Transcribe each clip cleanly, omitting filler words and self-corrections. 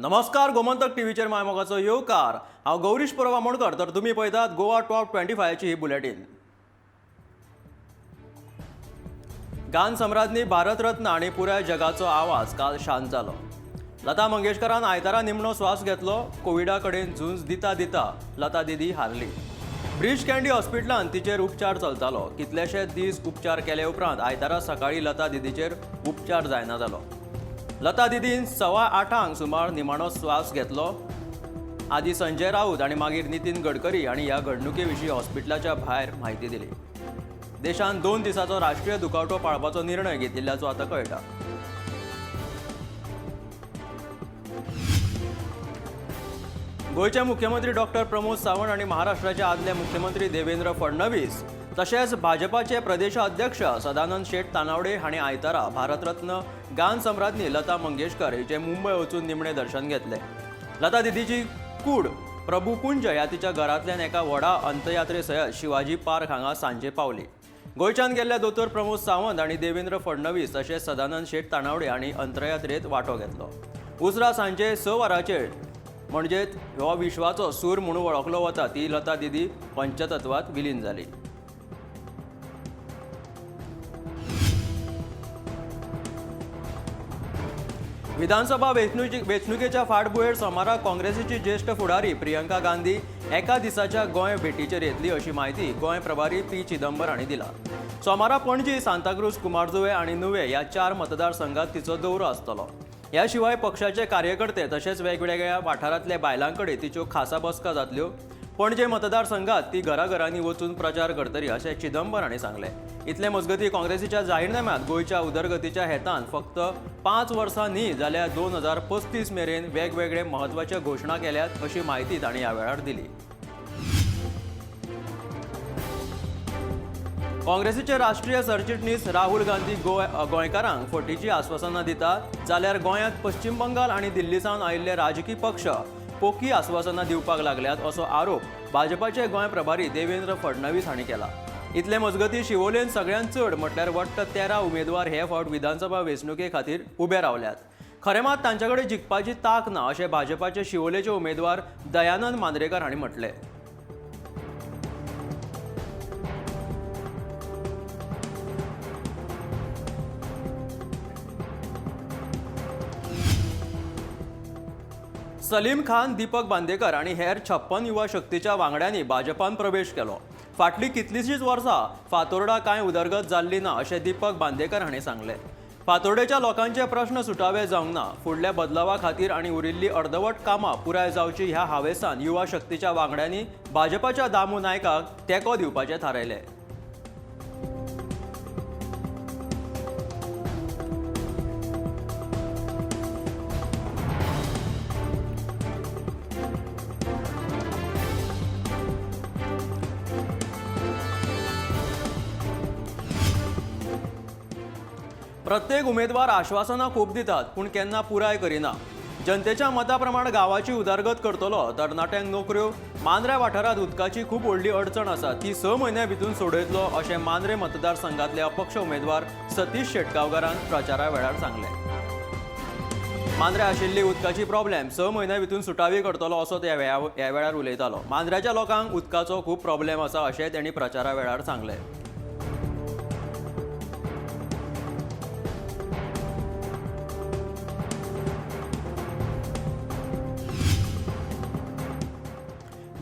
नमस्कार गोमंतक टीव्हीचेर मायमोगाचो येवकार हांव गौरीश पुरवा मोणकर तर तुमी पळयतात गोवा टॉप 25 ची ही बुलेटिन। गान सम्राज्ञी भारतरत्न आणि पुराय जगाचो आवाज काल शांत जालो। लता मंगेशकरान आयतारा निमणो श्वास घेतलो। कोविडा कडेन झूंज दिता दिता लता दीदी हारली। ब्रीच कँडी हॉस्पिटलांत तिचेर उपचार चलतालो। कितलेशेच दीस उपचार केले उपरांत आयतारा सकाळी लता दीदीचेर उपचार जायना जालो। लता दीदीन 8:15 सुमार निमाणो श्वास घेतलो। आदी संजय राऊत आणि मागीर नितीन गडकरी आणि ह्या घडणुके विशीं हॉस्पिटलाच्या भायर म्हायती दिली। देशान 2 दिसाचो राष्ट्रीय दुखावटो पाळपाचो निर्णय घेतिल्ल्याचो आतां कळटा। गोयचे मुख्यमंत्री डॉक्टर प्रमोद सावंत आणि महाराष्ट्राचे आदले मुख्यमंत्री देवेंद्र फडणवीस तशेंच भाजपाचे प्रदेशाध्यक्ष सदानंद शेट तानावडे हांणी आयतारा भारतरत्न गान सम्राज्ञी लता मंगेशकर हिचे मुंबय वचून निमणे दर्शन घेतले। लता दीदीची कूड प्रभू कुंज ह्या तिच्या घरांतल्यान एका व्हडा अंतयात्रे सयत शिवाजी पार्क हांगा सांजे पावली। गोंयच्यान गेल्ले दोतोर प्रमोद सावंत आणि देवेंद्र फडणवीस तशेंच सदानंद शेट तानावडे हांणी अंतयात्रेत वांटो घेतलो। उसरा सांजे 6 वरांचेर म्हणजे हो विश्वाचो सूर म्हणून वळखलो वता ती लता दीदी पंचतत्वात विलीन जाली। विधानसभा वेंचणुकेच्या फाटभुंयेर सोमारा काँग्रेसीची ज्येष्ठ फुडारी प्रियंका गांधी एका दिसाच्या गोंय भेटीचेर येतली अशी माहिती गोंय प्रभारी पी चिदंबर हांणी दिला। सोमारा पणजी, सांताक्रूज, कुमारजुवे आणि नुवे ह्या 4 मतदारसंघात तिचो दौरो आसतलो। ह्या शिवाय पक्षाचे कार्यकर्ते तशेंच वेगवेगळ्या वाठारांतल्या बायलांकडे तिच्यो खासा बसका जातल्यो। पणजे मतदारसंघात ती घराघरांनी वचून प्रचार करतली अशें चिदंबर हांणी सांगलें। इतले मजगतीं काँग्रेसीच्या जाहीरनाम्यांत गोंयच्या उदरगतीच्या हेतान फक्त 5 वर्सां न्ही जाल्यार 2035 मेरेन वेगवेगळे म्हत्वाचे घोशणा केल्यात अशी माहिती तांणी ह्या वेळार दिली। काँग्रेसीचे राष्ट्रीय सरचिटणीस राहुल गांधी गोंयकारांक फटीची आश्वासनां दितात जाल्यार गोंयांत पश्चिम बंगाल आणि दिल्लीसावन आयिल्ले राजकी पक्ष पोकी आश्वासनां दिवपाक लागल्यात असो आरोप भाजपाचे गोंय प्रभारी देवेंद्र फडणवीस हांणी केला। इतले मजगतीं शिवोलेन सगळ्यांत चड म्हटल्यार वट्ट 13 उमेदवार हे फावट विधानसभा वेंचणुके खातीर उबे रावल्यात। खरें मात तांचे कडेन जिखपाची तांक ना अशें भाजपाचे शिवोलेचे उमेदवार दयानंद मांद्रेकार हांणी म्हटलें। सलीम खान, दीपक बांदेकर आणि हेर 56 युवा शक्तीच्या वांगड्यांनी भाजपान प्रवेश केलो। फाटली कितलींशींच वर्सां फातोर्डा कांय उदरगत जाल्ली ना अशें दीपक बांदेकर हांणी सांगलें। फातोर्डेच्या लोकांचे प्रश्न सुटावे जावंक ना। फुडल्या बदलावा खातीर आणि उरिल्ली अर्दवट कामां पुराय जावची ह्या हावेसान युवा शक्तीच्या वांगड्यांनी भाजपाच्या दामू नायकाक तेंको दिवपाचें थारायलें। प्रत्येक उमेदवार आश्वासनां खूब दितात पूण केन्ना पुराय करिना। जनतेच्या मता प्रमाण गांवाची उदरगत करतलो, तरणाट्यांक नोकऱ्यो, मांद्रे वाठारांत उदकाची खूब व्हडली अडचण आसा ती 6 म्हयन्यां भितून सोडयतलो अशें मांद्रे मतदारसंघातले अपक्ष उमेदवार सतीश शेटगांवकारान प्रचारा वेळार सांगलें। मांद्रे आशिल्ली उदकाची प्रॉब्लेम 6 म्हयन्यां भितून सुटावी करतलो असो ते ह्या वेळार उलयतालो। मांद्र्याच्या लोकांक उदकाचो खूब प्रॉब्लेम आसा अशें तांणी प्रचारा वेळार सांगलें।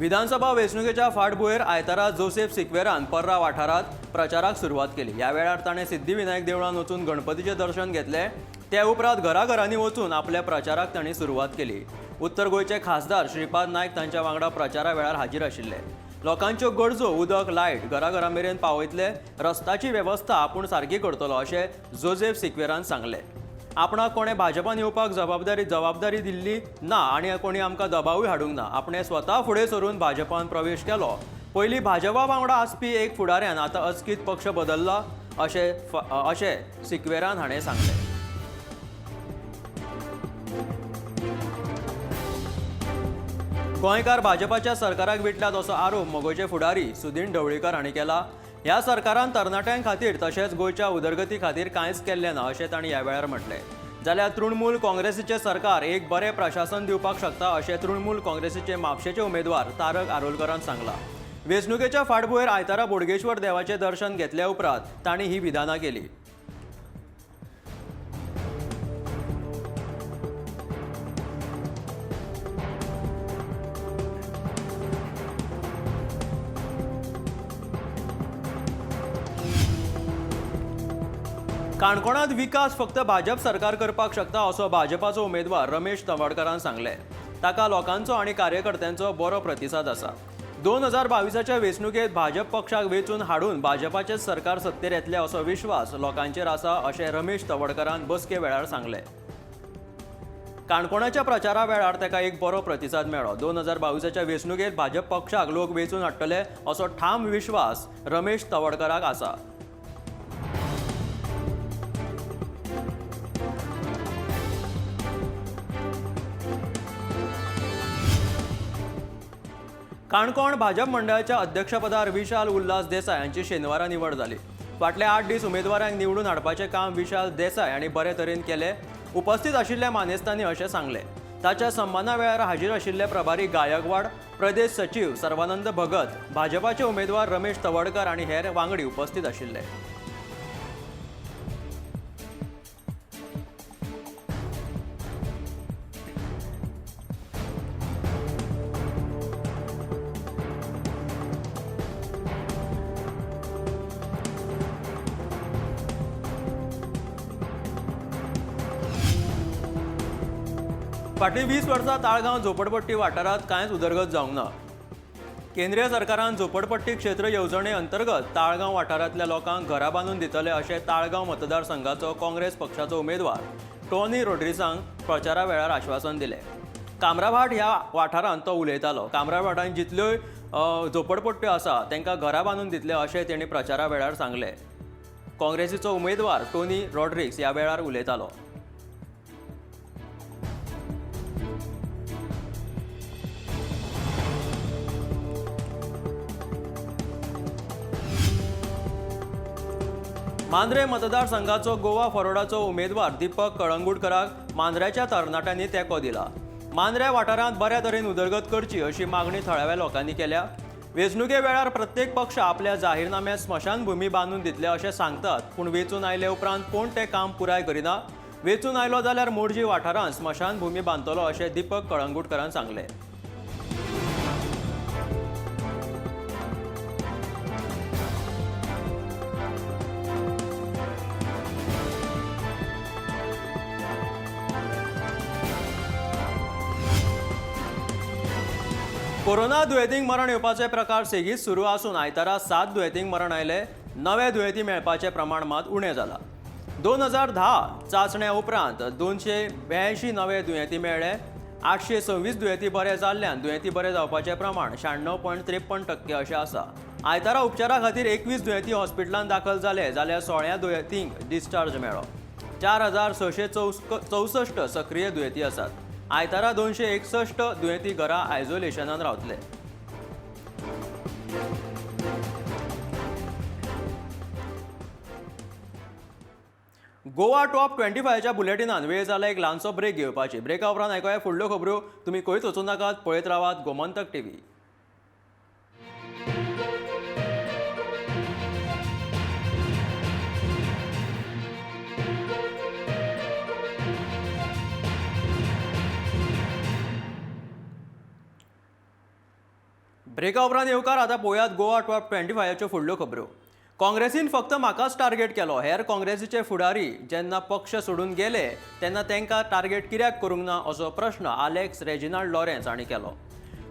विधानसभा वेंचणुकेच्या फाटभुंयेर आयतारा जोसेफ सिक्वेरान पर्रा वाठारांत प्रचाराक सुरवात केली। ह्या वेळार ताणें सिद्धिविनायक देवळांत वचून गणपतीचें दर्शन घेतलें। त्या उपरांत घराघरांनी वचून आपल्या प्रचाराक तांणी सुरवात केली। उत्तर गोंयचे खासदार श्रीपाद नायक तांच्या वांगडा प्रचारा वेळार हाजीर आशिल्ले। लोकांच्यो गरजो उदक, लायट घराघरां मेरेन पावयतले, रस्त्याची वेवस्था आपूण सारकी करतलो अशें जोसेफ सिक्वेरान सांगलें। आपणाक कोणें भाजपान येवपाक जबाबदारी दिल्ली ना आणि कोणी आमकां दबावूय हाडूंक ना। आपणें स्वता फुडें सरून भाजपान प्रवेश केलो। पयलीं भाजपा वांगडा आसपी एक फुडाऱ्यान आतां अचकीत पक्ष बदलला अशें सिक्वेरान हाणें सांगलें। गोंयकार भाजपाच्या सरकाराक विटल्यात असो आरोप मोगोचे फुडारी सुदीन ढवळीकर हांणी केला। ह्या सरकारान तरणाट्यां खातीर तशेंच गोंयच्या उदरगती खातीर कांयच केल्लें ना अशें तांणी ह्या वेळार म्हटलें। जाल्यार तृणमूल काँग्रेसीचे सरकार एक बरें प्रशासन दिवपाक शकता अशें तृणमूल काँग्रेसीचे म्हापशेचे उमेदवार तारक आरोलकरान सांगलां. वेंचणुकेच्या फाटभुंयेर आयतारा बोडगेश्वर देवाचें दर्शन घेतल्या उपरांत तांणी ही विधानां केली. काणकोणांत विकास फक्त भाजप सरकार करपाक शकता असो भाजपाचो उमेदवार रमेश तवडकरान सांगले. ताका लोकांचो आनी कार्यकर्त्यांचो बरो प्रतिसाद आसा. 2022च्या वेंचणुकेत भाजप पक्षाक वेंचून हाडून भाजपाचेच सरकार सत्तेर येतले असो विश्वास लोकांचेर आसा अशें रमेश तवडकरान बसके वेळार सांगले. काणकोणाच्या प्रचारा वेळार ताका एक बरो प्रतिसाद मेळ्ळो. 2022च्या वेंचणुकेत भाजप पक्षाक लोक वेंचून हाडटले असो ठाम विश्वास रमेश तवडकराक आसा. काणकोण भाजप मंडळाच्या अध्यक्षपदार विशाल उल्हास देसाय हांची शेनवारा निवड जाली. फाटले 8 दीस उमेदवारांक निवडून हाडपाचें काम विशाल देसाय हांणी बरे तरेन केलें. उपस्थित आशिल्ल्या मानेस्तांनी अशें सांगलें. ताच्या सन्माना वेळार हाजीर आशिल्ले प्रभारी गायकवाड, प्रदेश सचिव सर्वानंद भगत, भाजपाचे उमेदवार रमेश तवडकर आनी हेर वांगडी उपस्थित आशिल्ले. फाटलीं 20 वर्सां ताळगांव झोपडपट्टी वाठारांत कांयच उदरगत जावंक ना. केंद्रीय सरकारान झोपडपट्टी क्षेत्र येवजणे अंतर्गत ताळगांव वाठारांतल्या लोकांक घरां बांदून दितले अशें ताळगांव मतदारसंघाचो काँग्रेस पक्षाचो उमेदवार टॉनी रॉड्रिग्सांक प्रचारा वेळार आश्वासन दिलें. कामराभाट ह्या वाठारांत तो उलयतालो. कामराभाटांत जितल्योय झोपडपट्ट्यो आसा तांकां घरां बांदून दितले अशें तेणी प्रचारा वेळार सांगलें. काँग्रेसीचो उमेदवार टॉनी रॉड्रिग्स ह्या वेळार उलयतालो. मांद्रे मतदारसंघाचो गोवा फॉरवर्डाचो उमेदवार दीपक कळंगूटकाराक मांद्र्याच्या तरणाट्यांनी तेंको दिला. मांद्र्या वाठारांत बऱ्या तरेन उदरगत करची अशी मागणी थळाव्या लोकांनी केल्या. वेंचणुके वेळार प्रत्येक पक्ष आपल्या जाहीरनाम्यात स्मशानभूमी बांदून दितले अशें सांगतात, पूण वेंचून आयले उपरांत कोण तें काम पुराय करिना. वेंचून आयलो जाल्यार मोरजी वाठारांत स्मशानभूमी बांदतलो अशें दीपक कळंगूटकारान सांगलें. कोरोना दुयेंतींक मरण येवपाचे प्रकार सेगीत सुरू आसून आयतारा 7 दुयेंतींक मरण आयले. नवे दुयेंती मेळपाचें प्रमाण मात उणें जालां. 2010 चांचण्या उपरांत 282 नवे दुयेंती मेळ्ळे. 826 दुयेंती बरे जाल्ल्यान दुयेंती बरे जावपाचें प्रमाण 96.53% अशें आसा. आयतारा उपचारा खातीर 21 दुयेंती हॉस्पिटलांत दाखल जाले जाल्यार 16 दुयेंतींक डिस्चार्ज मेळ्ळो. 4664 सक्रिय दुयेंती आसात. आयतारा 261 दुयेंती घरा आयसोलेशनान रावतले. गोवा टॉप 25च्या बुलेटिनान वेळ जाला एक ल्हानसो ब्रेक घेवपाची. ब्रेका उपरांत आयकुया फुडल्यो खबरो. तुमी खंयच वचूं नाकात, पळयत रावात गोमंतक टीव्ही. ब्रेका उपरांत येवकार आतां पळयात गोवा टॉप 25च्यो फुडल्यो खबरो. काँग्रेसीन फक्त म्हाकाच टार्गेट केलो. हेर काँग्रेसीचे फुडारी जेन्ना पक्ष सोडून गेले तेन्ना तांकां टार्गेट कित्याक करूंक ना असो प्रश्न आलेक्स रेजिनाल्ड लॉरेन्स हांणी केलो.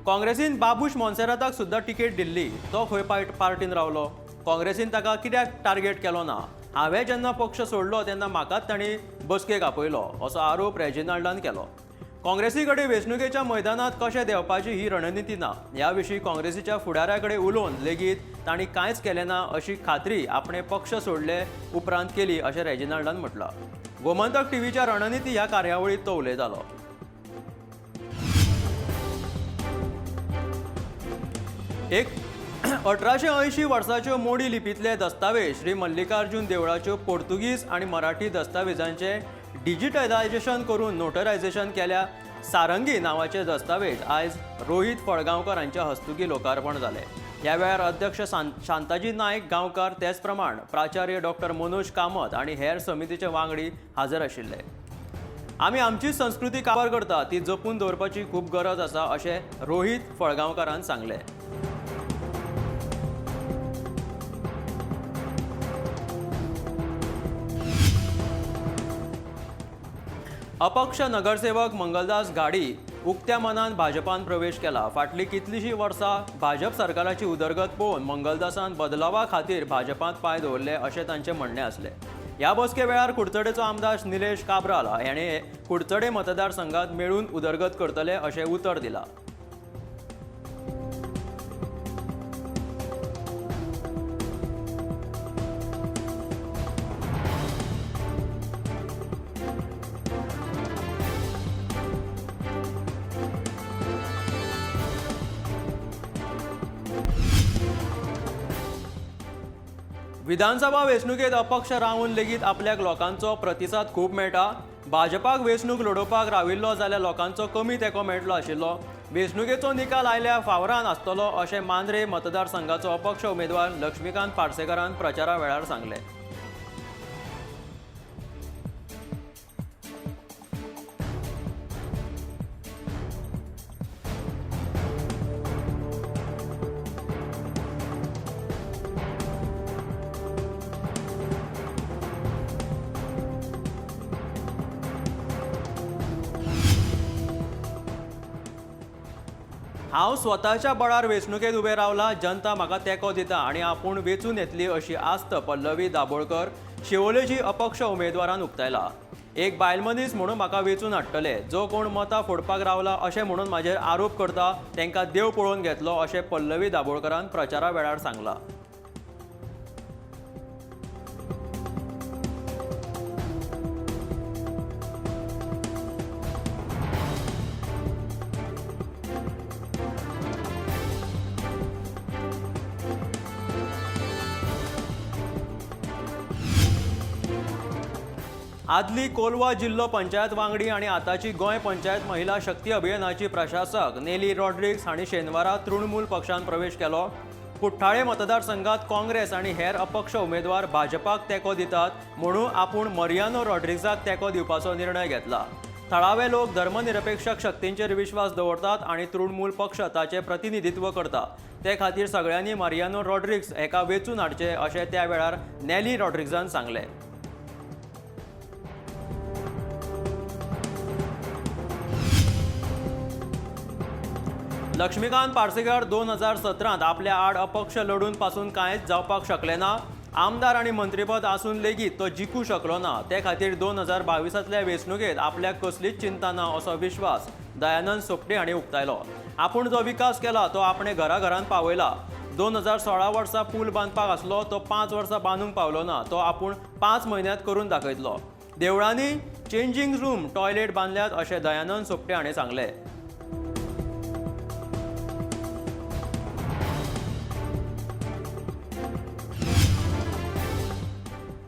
काँग्रेसीन बाबूश मोन्सेराताक सुद्दां तिकेट दिल्ली. तो खंय पार्टीन रावलो? काँग्रेसीन ताका कित्याक टार्गेट केलो ना? हांवें जेन्ना पक्ष सोडलो तेन्ना म्हाकाच तांणी बसकेक आपयलो असो आरोप रेजिनाल्डान केलो. काँग्रेसी कडेन वेंचणुकेच्या मैदानात कशें देंवपाची ही रणनिती ना. ह्या विशीं काँग्रेसीच्या फुडाऱ्या कडेन उलोवन लेगीत तांणी कांयच केलें ना अशी खात्री आपणे पक्ष सोडले उपरांत केली अशें रेजिनाल्डान म्हटलां. गोमंतक टीव्हीच्या रणनिती ह्या कार्यावळीत तो उलयतालो. एक 1880 वर्साच्यो मोडी लिपींतले दस्तावेज श्री मल्लिकार्जुन देवळाच्यो पोर्तुगीज आनी मराठी दस्तावेजांचे डिजिटलायझेशन करून नोटरायझेशन केल्या सारंगी नावाचे दस्तावेज आयज रोहित फळगांवकर हांच्या हस्तुकी लोकार्पण जाले। ह्या वेळार अध्यक्ष शांताजी नायक गांवकार तेच प्रमाण प्राचार्य डॉक्टर मनोज कामत आणि हेर समितीचे वांगडी हाजर आशिल्ले। आमी आमची संस्कृती काबार करता ती जपून दवरपाची खूब गरज आसा अशें रोहित फळगांवकारान सांगले। अपक्ष नगरसेवक मंगलदास गाडी उक्त्या मनान भाजपान प्रवेश केला। फाटली कितलीशीं वर्सां भाजप सरकाराची उदरगत पळोवन मंगलदासान बदलावा खातीर भाजपांत पांय दवरले अशें तांचें म्हणणें आसलें। ह्या बसके वेळार कुडचडेचो आमदार निलेश काब्राल हाणें कुडचडे मतदारसंघात मेळून उदरगत करतले अशें उतर दिलां। विधानसभा वेंचणुकेत अपक्ष रावन लेगीत आपल्याक लोकांचो प्रतिसाद खूब मेळटा। भाजपाक वेंचणूक लडोवपाक राविल्लो जाल्यार लोकांचो कमी तेंको मेळटलो आशिल्लो। वेंचणुकेचो निकाल आयल्या फावरान आसतलो अशें मांद्रे मतदारसंघाचो अपक्ष उमेदवार लक्ष्मीकांत पार्सेकरान प्रचारा वेळार सांगलें। हांव स्वताच्या बळार वेंचणुकेत उबें रावला, जनता म्हाका तेंको दिता आनी आपूण वेंचून येतली अशी आस्त पल्लवी दाबोळकर शिवोलेची अपक्ष उमेदवारान उक्तायला। एक बायल मनीस म्हणून म्हाका वेंचून हाडटले, जो कोण मतां फोडपाक रावला अशें म्हणून म्हाजेर आरोप करता तांकां देव पळोवन घेतलो अशें पल्लवी दाबोळकरान प्रचारा वेळार सांगलां। आदली कोलवा जिल्लो पंचायत वांगडी आणि आताची गोंय पंचायत महिला शक्ती अभियानाची प्रशासक नेली रॉड्रिग्स हांणी शेनवारा तृणमूल पक्षान प्रवेश केलो। कुट्टाळे मतदारसंघात काँग्रेस आणि हेर अपक्ष उमेदवार भाजपाक तेंको दितात म्हणून आपूण मरियानो रॉड्रिग्साक तेंको दिवपाचो निर्णय घेतला। थळावे लोक धर्मनिरपेक्ष शक्तींचेर विश्वास दवरतात आणि तृणमूल पक्ष ताचे प्रतिनिधित्व करता। ते खातीर सगळ्यांनी मरियानो रॉड्रिग्स हेका वेंचून हाडचे अशें त्या वेळार नेली रॉड्रिग्सान सांगलें। लक्ष्मीकांत पार्सेकर 2017 आपल्या आड अपक्ष लढून पासून कांयच जावपाक शकले ना। आमदार आणि मंत्रीपद आसून लेगीत तो जिखू शकलो ना। ते खातीर 2022तल्या वेंचणुकेत आपल्याक कसलीच चिंता ना असो विश्वास दयानंद सोपटे हांणी उक्तायलो। आपूण जो विकास केला तो आपणे घराघरांत पावयला। 2016 वर्सा पूल बांदपाक आसलो तो 5 वर्सां बांदूंक पावलो ना, तो आपूण 5 म्हयन्यांत करून दाखयतलो। देवळांनी चेंजिंग रूम टॉयलेट बांदल्यात अशें दयानंद सोपटे हांणी सांगलें।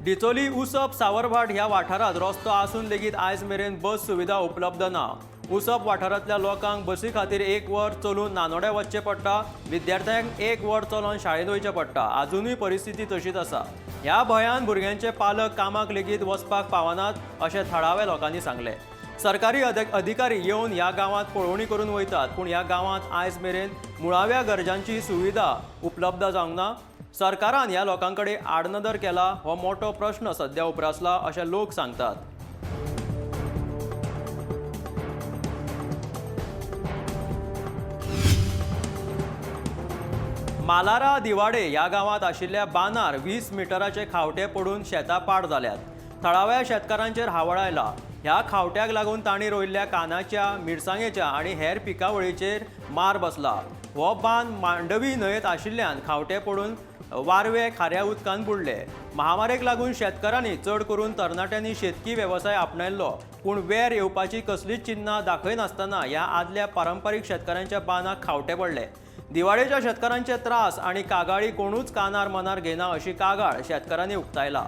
डिचोली उसप सावरभाट ह्या वाठारात रस्तो आसून लेगीत आयज मेरेन बस सुविधा उपलब्ध ना। उसप वाठारांतल्या लोकांक बसी खातीर 1 वर चलून नानोड्या वचचें पडटा। विद्यार्थ्यांक 1 वर चलोन शाळेंत वयचें पडटा। अजूनय परिस्थिती तशीच आसा। ह्या भंयान भुरग्यांचे पालक कामाक लेगीत वचपाक पावनात अशें थळाव्या लोकांनी सांगलें। सरकारी अधिकारी येवन ह्या गांवांत पळोवणी करून वयतात, पूण ह्या गांवांत आयज मेरेन मुळाव्या गरजांची सुविधा उपलब्ध जावंक ना। सरकारान ह्या लोकांकडे आडनदर केला हो मोठो प्रश्न सध्या उप्रासला अशें लोक सांगतात। मालारा दिवाडे ह्या गांवांत आशिल्ल्या बांदार 20 मिटराचे खावटे पडून शेतां पाड जाल्यात। थळाव्या शेतकारांचेर हावळ आयला। ह्या खावट्याक लागून तांणी रोयिल्ल्या कानाच्या, मिरसांगेच्या आणि हेर पिकावळीचेर मार बसला। हो बांद मांडवी न्हंयेत आशिल्ल्यान खावटे पडून वारवे खाऱ्या उदकान बुडले। महामारेक लागून शेतकारांनी चड करून तरणाट्यांनी शेतकी वेवसाय आपणायल्लो, पूण वेर येवपाची कसलीच चिन्हां दाखयनासतना ह्या आदल्या पारंपारीक शेतकारांच्या बांदाक खावटे पडले। दिवाळेच्या शेतकारांचे त्रास आणि कागाळी कोणूच कानार मनार घेना अशी कागाळ शेतकारांनी उक्तायला।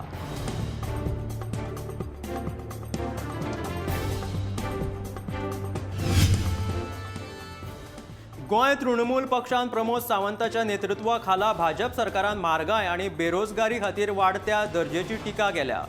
गोंय तृणमूल पक्षान प्रमोद सावंताच्या नेतृत्वाखाला भाजप सरकारान म्हारगाय आणि बेरोजगारी खातीर वाडत्या दर्जेची टिका केल्या.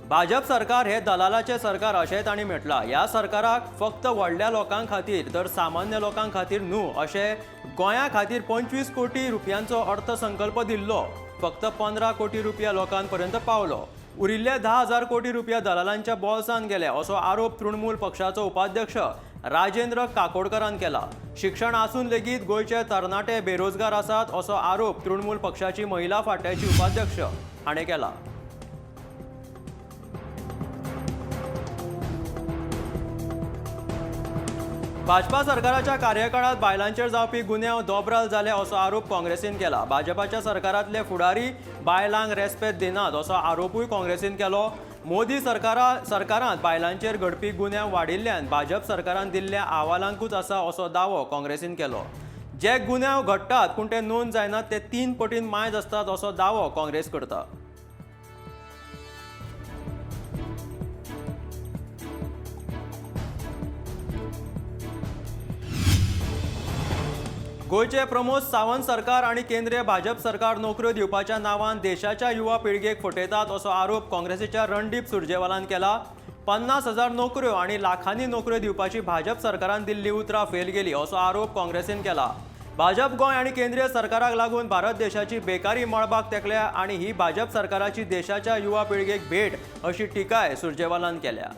भाजप सरकार हे दलालाचे सरकार अशें तांणी म्हटलां. ह्या सरकाराक फक्त व्हडल्या लोकां खातीर तर सामान्य लोकां खातीर न्हू अशें गोंया खातीर 25 कोटी रुपयांचो अर्थसंकल्प दिल्लो. फक्त 15 कोटी रुपया लोकांपर्यंत पावलो. उरिल्ले 10,000 कोटी रुपया दलालांच्या बॉल्सान गेले असो आरोप तृणमूल पक्षाचो उपाध्यक्ष राजेंद्र काकोडकरान केला. शिक्षण आसून लेगीत गोंयचे तरणाटे बेरोजगार आसात असो आरोप तृणमूल पक्षाची महिला फांट्याची उपाध्यक्ष हाणें केला. भाजपा सरकाराच्या कार्यकाळात बायलांचेर जावपी गुन्यांव दोबराल जाले असो आरोप काँग्रेसीन केला. भाजपाच्या सरकारांतले फुडारी बायलांक रेस्पेद दिनात असो आरोपूय काँग्रेसीन केलो. मोदी सरकारांत बायलांचेर घडपी गुन्यांव वाडिल्ल्यान भाजप सरकारान दिल्ल्या अहवालांकूच आसा असो दावो काँग्रेसीन केलो. जे गुन्यांव घडटात पूण ते नोंद जायनात ते 3 पटीन मायज आसतात असो दावो काँग्रेस करता. गोंयचे प्रमोद सावंत सरकार आणि केंद्रीय भाजप सरकार नोकऱ्यो दिवपाच्या नांवान देशाच्या युवा पिळगेक फटयतात असो आरोप काँग्रेसीच्या रणदीप सुरजेवालान केला. 50,000 नोकऱ्यो आणि लाखांनी नोकऱ्यो दिवपाची भाजप सरकारान दिल्ली उतरां फेल गेली असो आरोप काँग्रेसीन केला. भाजप गोंय आणि केंद्रीय सरकाराक लागून भारत देशाची बेकारी मळबाक तेंकल्या आणि ही भाजप सरकाराची देशाच्या युवा पिळगेक भेट अशी टिकाय सुरजेवालान केल्या.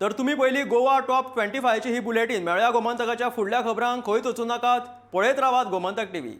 तर तुम्ही पहिली गोवा टॉप 25 ची ही बुलेटिन मेळ्या गोमंतकाच्या फुडल्या खबरांक खंयच वचूं नाकात. पळयत रावात गोमंतक टीव्ही.